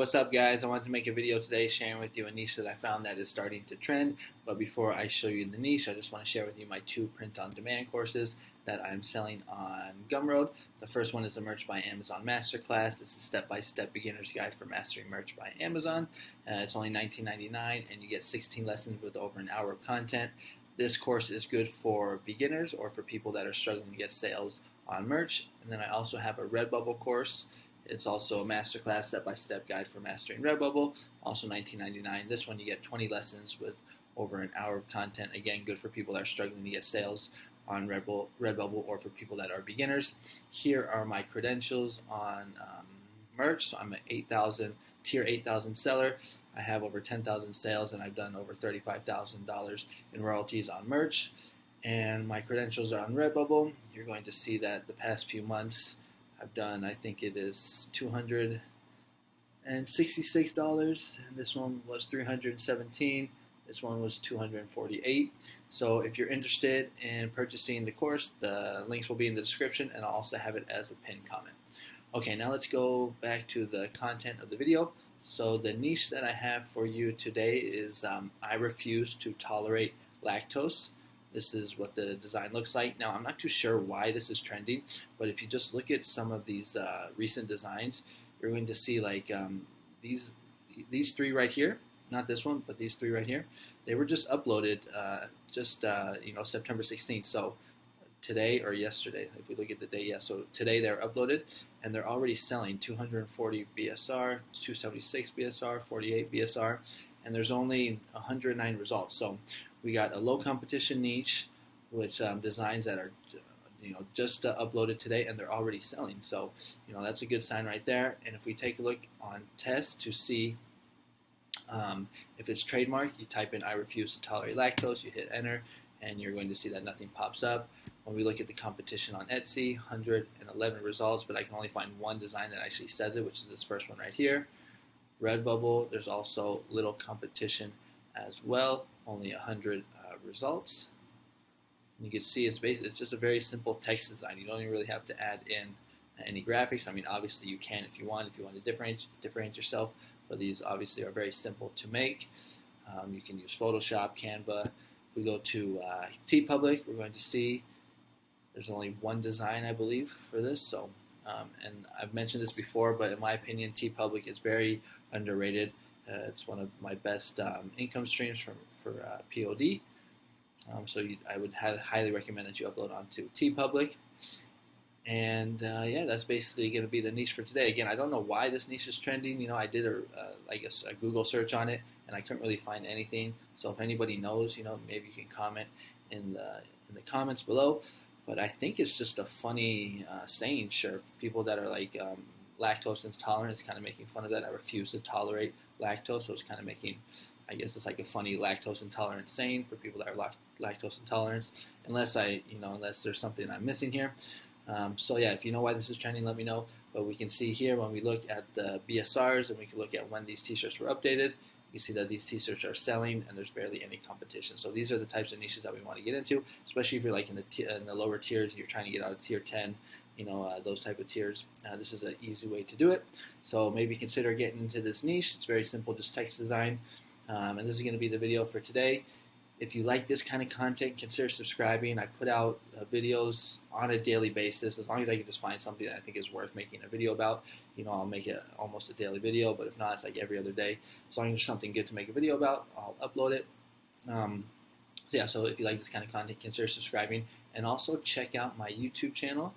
what's up guys? I wanted to make a video today sharing with you a niche that I found that is starting to trend. But before I show you the niche, I just want to share with you my 2 print-on-demand courses that I'm selling on Gumroad. The first one is the Merch by Amazon Masterclass. It's a step-by-step beginner's guide for mastering merch by Amazon. It's only $19.99 and you get 16 lessons with over an hour of content. This course is good for beginners or for people that are struggling to get sales on merch. And then I also have a Redbubble course. It's also a masterclass step-by-step guide for mastering Redbubble, also $19.99. This one you get 20 lessons with over an hour of content. Again, good for people that are struggling to get sales on Redbubble or for people that are beginners. Here are my credentials on merch. So I'm an tier 8,000 seller. I have over 10,000 sales and I've done over $35,000 in royalties on merch. And my credentials are on Redbubble. You're going to see that the past few months I've done, I think it is $266, and this one was $317. This one was $248. So if you're interested in purchasing the course, the links will be in the description, and I'll also have it as a pinned comment. Okay, now let's go back to the content of the video. So the niche that I have for you today is I refuse to tolerate lactose. This is what the design looks like. Now, I'm not too sure why this is trending, but if you just look at some of these recent designs, you're going to see like these 3 right here, not this one, but these 3 right here. They were just uploaded September 16th. So today or yesterday, if we look at the day, yeah. So today they're uploaded, and they're already selling 240 BSR, 276 BSR, 48 BSR, and there's only 109 results. So we got a low competition niche, which designs that are just uploaded today, and they're already selling. So that's a good sign right there. And if we take a look on test to see if it's trademark, you type in "I refuse to tolerate lactose," you hit enter, and you're going to see that nothing pops up. When we look at the competition on Etsy, 111 results, but I can only find one design that actually says it, which is this first one right here. Redbubble, there's also little competition as well, only 100 results. And you can see it's just a very simple text design. You don't even really have to add in any graphics. I mean, obviously you can if you want to differentiate yourself, but these obviously are very simple to make. You can use Photoshop, Canva. If we go to TeePublic, we're going to see there's only one design, I believe, for this. So, and I've mentioned this before, but in my opinion, TeePublic is very underrated. It's one of my best income streams for POD. I would highly recommend that you upload onto TeePublic. And yeah, that's basically going to be the niche for today. Again, I don't know why this niche is trending. I did a Google search on it, and I couldn't really find anything. So if anybody knows, maybe you can comment in the comments below. But I think it's just a funny saying. Sure, people that are like lactose intolerant, it's kind of making fun of that. I refuse to tolerate lactose, so it's kind of making, I guess it's like a funny lactose intolerant saying for people that are lactose intolerant. Unless there's something I'm missing here. So yeah, if you know why this is trending, let me know. But we can see here when we look at the BSRs, and we can look at when these t-shirts were updated, you see that these t-shirts are selling and there's barely any competition. So these are the types of niches that we want to get into, especially if you're like in the lower tiers, you're trying to get out of tier 10, those type of tiers. This is an easy way to do it. So maybe consider getting into this niche. It's very simple, just text design. And this is going to be the video for today. If you like this kind of content, consider subscribing. I put out videos on a daily basis. As long as I can just find something that I think is worth making a video about, I'll make it almost a daily video. But if not, it's like every other day. As long as there's something good to make a video about, I'll upload it. So if you like this kind of content, consider subscribing. And also check out my YouTube channel.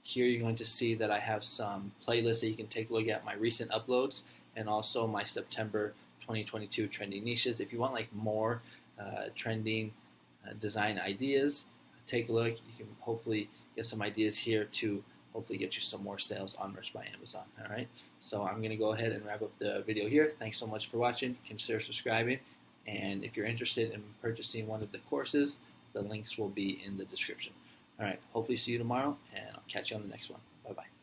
Here you're going to see that I have some playlists that you can take a look at, my recent uploads, and also my September 2022 trending niches. If you want like more trending design ideas, take a look. You can hopefully get some ideas here to hopefully get you some more sales on Merch by Amazon. All right, so I'm going to go ahead and wrap up the video here. Thanks so much for watching. Consider subscribing, and if you're interested in purchasing one of the courses, the links will be in the description. All right, hopefully see you tomorrow, and I'll catch you on the next one. Bye-bye.